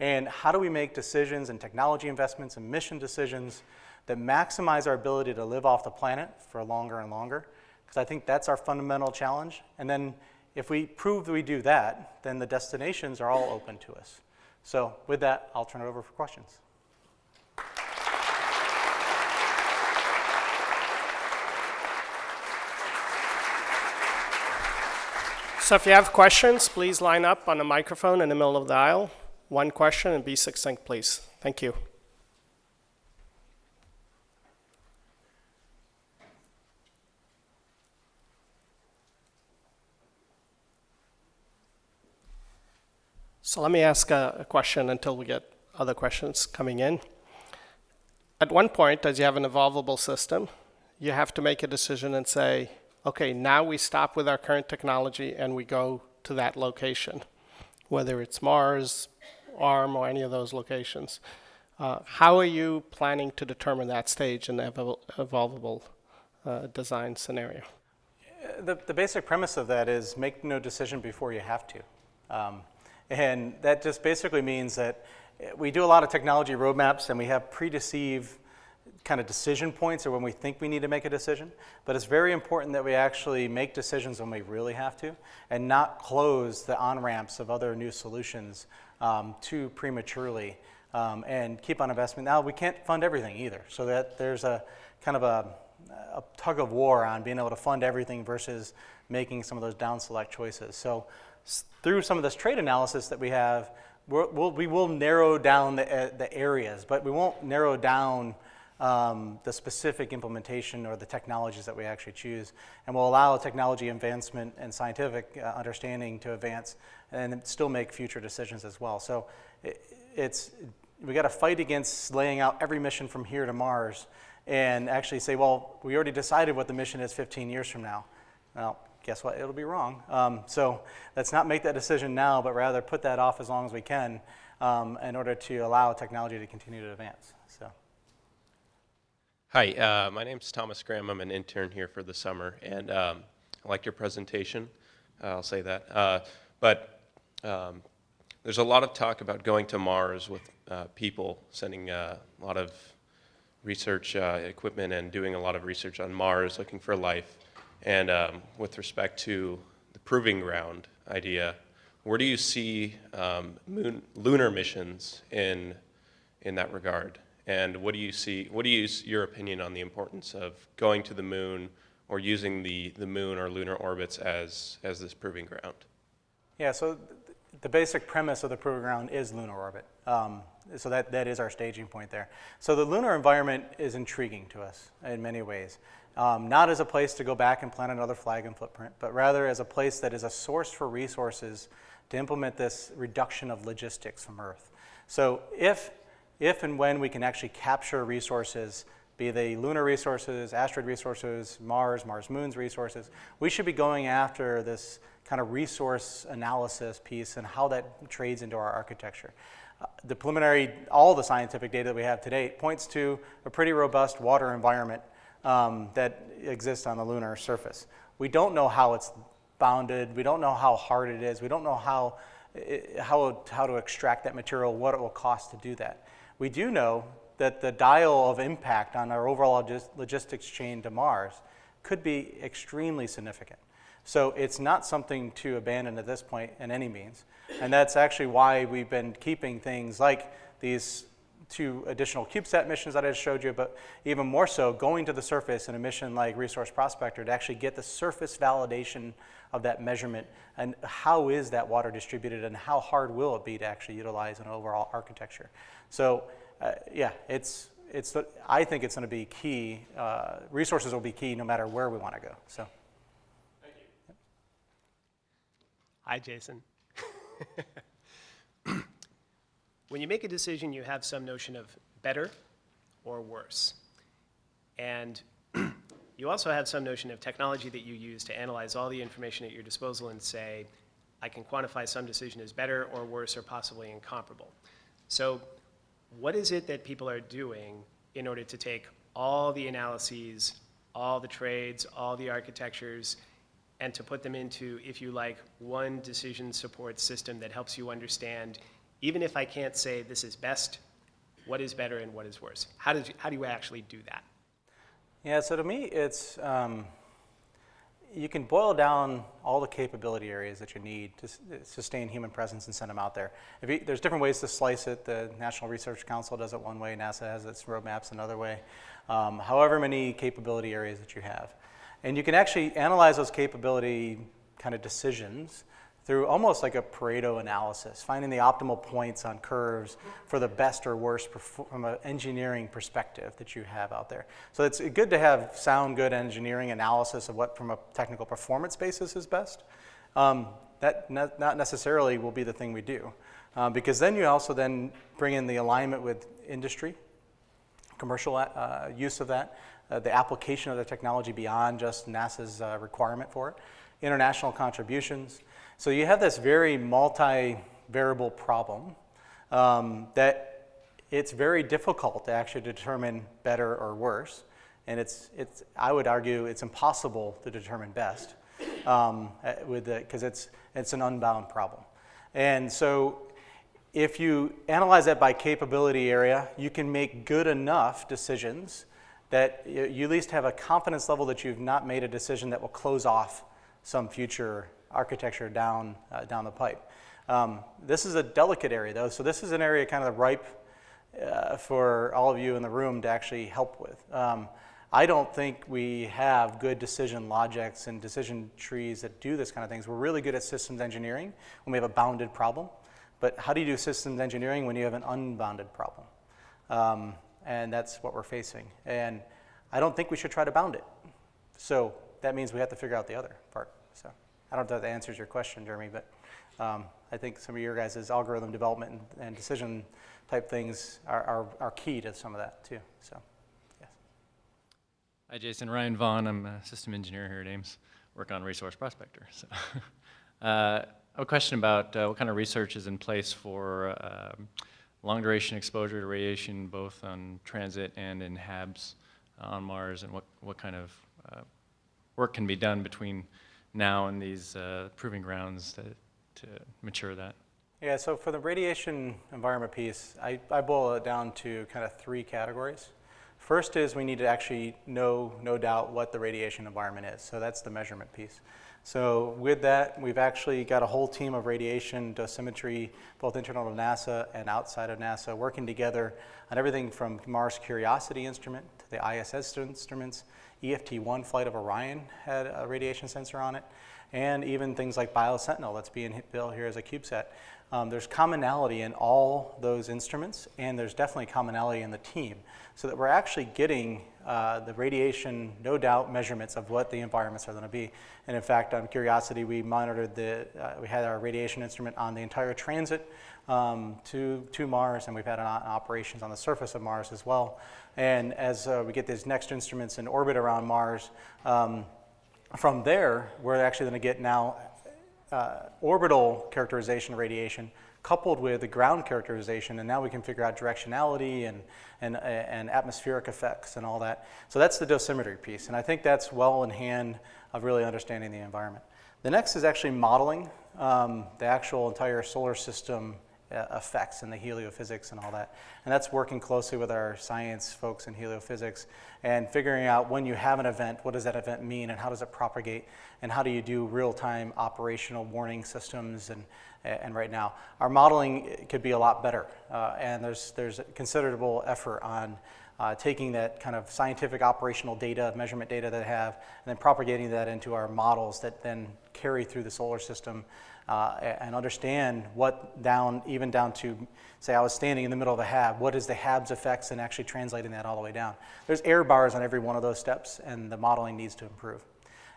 And how do we make decisions and technology investments and mission decisions that maximize our ability to live off the planet for longer and longer? Because I think that's our fundamental challenge. And then if we prove that we do that, then the destinations are all open to us. So with that, I'll turn it over for questions. So if you have questions, please line up on the microphone in the middle of the aisle. One question and be succinct, please. Thank you. So let me ask a question until we get other questions coming in. At one point, as you have an evolvable system, you have to make a decision and say, okay, now we stop with our current technology and we go to that location, whether it's Mars, ARM, or any of those locations. How are you planning to determine that stage in the evolvable design scenario? The basic premise of that is make no decision before you have to. And that just basically means that we do a lot of technology roadmaps and we have pre-deceived kind of decision points or when we think we need to make a decision. But it's very important that we actually make decisions when we really have to and not close the on-ramps of other new solutions too prematurely and keep on investment. Now, we can't fund everything either. So that there's a kind of a tug of war on being able to fund everything versus making some of those down select choices. So through some of this trade analysis that we have, we will narrow down the areas, but we won't narrow down the specific implementation or the technologies that we actually choose, and will allow technology advancement and scientific understanding to advance and still make future decisions as well. So we got to fight against laying out every mission from here to Mars and actually say, well, we already decided what the mission is 15 years from now. Well, guess what? It'll be wrong. So let's not make that decision now, but rather put that off as long as we can in order to allow technology to continue to advance. So. Hi, my name's Thomas Graham. I'm an intern here for the summer, and I liked your presentation. I'll say that. But there's a lot of talk about going to Mars with people, sending a lot of research equipment and doing a lot of research on Mars, looking for life. And with respect to the proving ground idea, where do you see lunar missions in that regard? And what do you see? What is your opinion on the importance of going to the moon or using the moon or lunar orbits as this proving ground? Yeah, so the basic premise of the Proving Ground is lunar orbit. So that is our staging point there. So the lunar environment is intriguing to us in many ways. Not as a place to go back and plant another flag and footprint, but rather as a place that is a source for resources to implement this reduction of logistics from Earth. So if and when we can actually capture resources, be they lunar resources, asteroid resources, Mars moons resources, we should be going after this kind of resource analysis piece and how that trades into our architecture. The preliminary, all the scientific data that we have today points to a pretty robust water environment that exists on the lunar surface. We don't know how it's bounded. We don't know how hard it is. We don't know how to extract that material, what it will cost to do that. We do know that the dial of impact on our overall logistics chain to Mars could be extremely significant. So it's not something to abandon at this point in any means. And that's actually why we've been keeping things like these 2 additional CubeSat missions that I just showed you, but even more so going to the surface in a mission like Resource Prospector to actually get the surface validation of that measurement and how is that water distributed and how hard will it be to actually utilize an overall architecture. So yeah, I think it's going to be key. Resources will be key no matter where we want to go. So. Thank you. Hi, Jason. When you make a decision, you have some notion of better or worse. And you also have some notion of technology that you use to analyze all the information at your disposal and say, I can quantify some decision as better or worse or possibly incomparable. So what is it that people are doing in order to take all the analyses, all the trades, all the architectures, and to put them into, if you like, one decision support system that helps you understand, even if I can't say this is best, what is better and what is worse? How do you actually do that? Yeah, so to me, it's, you can boil down all the capability areas that you need to sustain human presence and send them out there. There's different ways to slice it. The National Research Council does it one way, NASA has its roadmaps another way. However many capability areas that you have. And you can actually analyze those capability kind of decisions through almost like a Pareto analysis, finding the optimal points on curves for the best or worst from an engineering perspective that you have out there. So it's good to have sound, good engineering analysis of what from a technical performance basis is best. That not necessarily will be the thing we do, because then you also then bring in the alignment with industry, commercial use of that, the application of the technology beyond just NASA's requirement for it, international contributions. So you have this very multi-variable problem that it's very difficult to actually determine better or worse, and I would argue it's impossible to determine best because it's an unbound problem. And so if you analyze that by capability area, you can make good enough decisions that you at least have a confidence level that you've not made a decision that will close off some future architecture down the pipe. This is a delicate area, though, so this is an area kind of ripe for all of you in the room to actually help with. I don't think we have good decision logics and decision trees that do this kind of things. We're really good at systems engineering when we have a bounded problem, but how do you do systems engineering when you have an unbounded problem? And that's what we're facing. And I don't think we should try to bound it. So that means we have to figure out the other part. So I don't know if that answers your question, Jeremy, but I think some of your guys' algorithm development and decision type things are key to some of that too. So, yes. Hi, Jason. Ryan Vaughn. I'm a system engineer here at Ames. Work on Resource Prospector. So, I have a question about what kind of research is in place for long duration exposure to radiation, both on transit and in HABs on Mars, and what kind of work can be done between now and these proving grounds to mature that. Yeah, so for the radiation environment piece, I boil it down to kind of 3 categories. First is we need to actually know, no doubt, what the radiation environment is. So that's the measurement piece. So with that, we've actually got a whole team of radiation dosimetry, both internal to NASA and outside of NASA, working together on everything from Mars Curiosity instrument to the ISS instruments. EFT-1 flight of Orion had a radiation sensor on it. and even things like BioSentinel that's being built here as a CubeSat. There's commonality in all those instruments, and there's definitely commonality in the team, so that we're actually getting the radiation, no doubt, measurements of what the environments are going to be. And in fact, on Curiosity, we monitored we had our radiation instrument on the entire transit to Mars, and we've had operations on the surface of Mars as well. And as we get these next instruments in orbit around Mars, from there, we're actually going to get now orbital characterization of radiation coupled with the ground characterization, and now we can figure out directionality and atmospheric effects and all that. So that's the dosimetry piece, and I think that's well in hand of really understanding the environment. The next is actually modeling the actual entire solar system effects and the heliophysics and all that. And that's working closely with our science folks in heliophysics and figuring out when you have an event, what does that event mean and how does it propagate and how do you do real-time operational warning systems and right now. Our modeling could be a lot better and there's considerable effort on taking that kind of scientific operational data, measurement data that I have, and then propagating that into our models that then carry through the solar system and understand what even down to, say I was standing in the middle of a HAB, what is the HAB's effects and actually translating that all the way down. There's error bars on every one of those steps and the modeling needs to improve.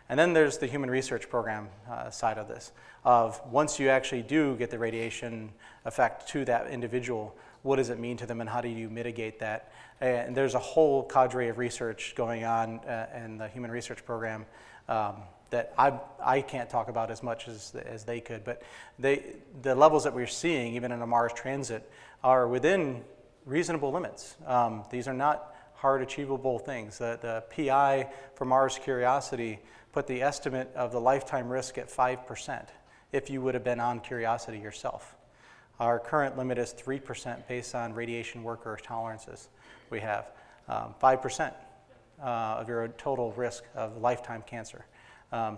And then there's the human research program side of this, of once you actually do get the radiation effect to that individual, what does it mean to them and how do you mitigate that? And there's a whole cadre of research going on in the human research program that I can't talk about as much as they could, but the levels that we're seeing, even in a Mars transit, are within reasonable limits. These are not hard achievable things. The PI for Mars Curiosity put the estimate of the lifetime risk at 5% if you would have been on Curiosity yourself. Our current limit is 3% based on radiation worker tolerances we have. 5% of your total risk of lifetime cancer.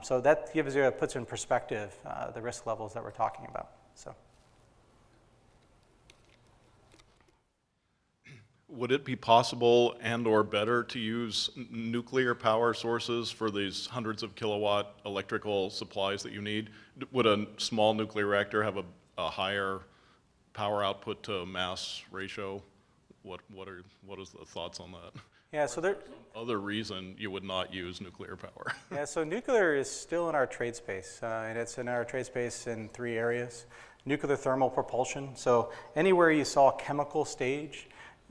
So that puts in perspective the risk levels that we're talking about. So, would it be possible and or better to use nuclear power sources for these hundreds of kilowatt electrical supplies that you need? Would a small nuclear reactor have a higher power output to mass ratio? What is the thoughts on that? Yeah, so there. Other reason you would not use nuclear power. Yeah, so nuclear is still in our trade space, and it's in our trade space in 3 areas. Nuclear thermal propulsion, so anywhere you saw chemical stage,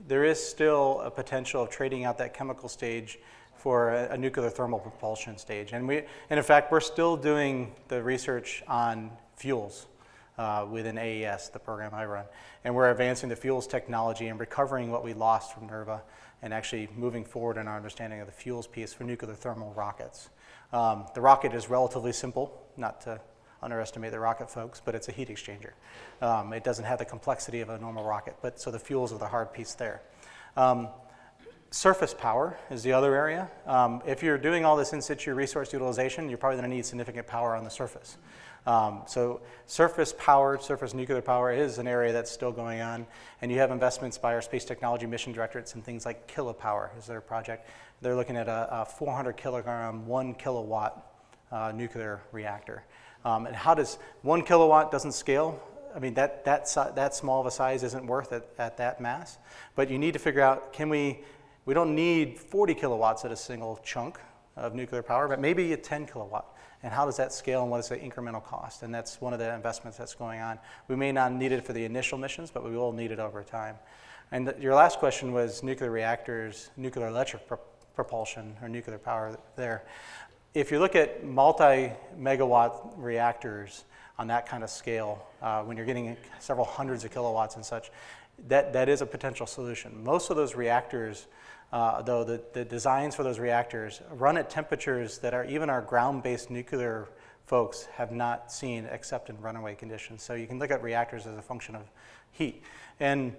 there is still a potential of trading out that chemical stage for a nuclear thermal propulsion stage. And in fact, we're still doing the research on fuels within AES, the program I run. And we're advancing the fuels technology and recovering what we lost from NERVA and actually moving forward in our understanding of the fuels piece for nuclear thermal rockets. The rocket is relatively simple, not to underestimate the rocket folks, but it's a heat exchanger. It doesn't have the complexity of a normal rocket, but so the fuels are the hard piece there. Surface power is the other area. If you're doing all this in situ resource utilization, you're probably going to need significant power on the surface. So surface nuclear power is an area that's still going on, and you have investments by our Space Technology Mission Directorates and things like Kilopower is their project. They're looking at a 400 kilogram, 1 kilowatt nuclear reactor. And how does 1 kilowatt doesn't scale? I mean, that small of a size isn't worth it at that mass, but you need to figure out, we don't need 40 kilowatts at a single chunk of nuclear power, but maybe a 10 kilowatt. And how does that scale and what is the incremental cost? And that's one of the investments that's going on. We may not need it for the initial missions, but we will need it over time. And your last question was nuclear reactors, nuclear electric propulsion, or nuclear power there. If you look at multi-megawatt reactors on that kind of scale, when you're getting several hundreds of kilowatts and such, that is a potential solution. Most of those reactors, though the designs for those reactors run at temperatures that even our ground-based nuclear folks have not seen except in runaway conditions. So you can look at reactors as a function of heat. And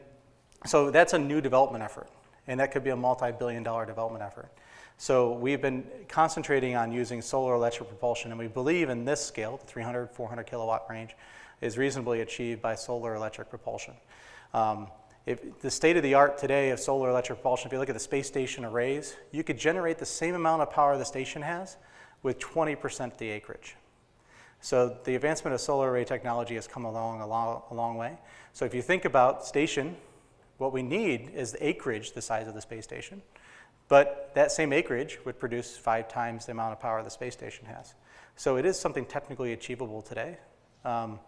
so that's a new development effort, and that could be a multi-billion-dollar development effort. So we've been concentrating on using solar electric propulsion, and we believe in this scale, the 300, 400 kilowatt range, is reasonably achieved by solar electric propulsion. If the state of the art today of solar electric propulsion, if you look at the space station arrays, you could generate the same amount of power the station has with 20% of the acreage. So the advancement of solar array technology has come along a long way. So if you think about station, what we need is the acreage the size of the space station. But that same acreage would produce 5 times the amount of power the space station has. So it is something technically achievable today. Now,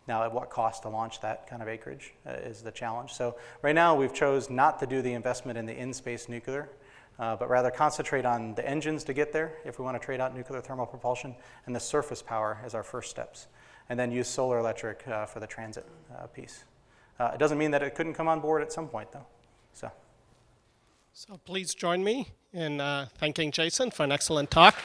at what cost to launch that kind of acreage is the challenge. So right now, we've chose not to do the investment in the in-space nuclear, but rather concentrate on the engines to get there if we want to trade out nuclear thermal propulsion, and the surface power as our first steps, and then use solar electric for the transit piece. It doesn't mean that it couldn't come on board at some point, though. So please join me in thanking Jason for an excellent talk.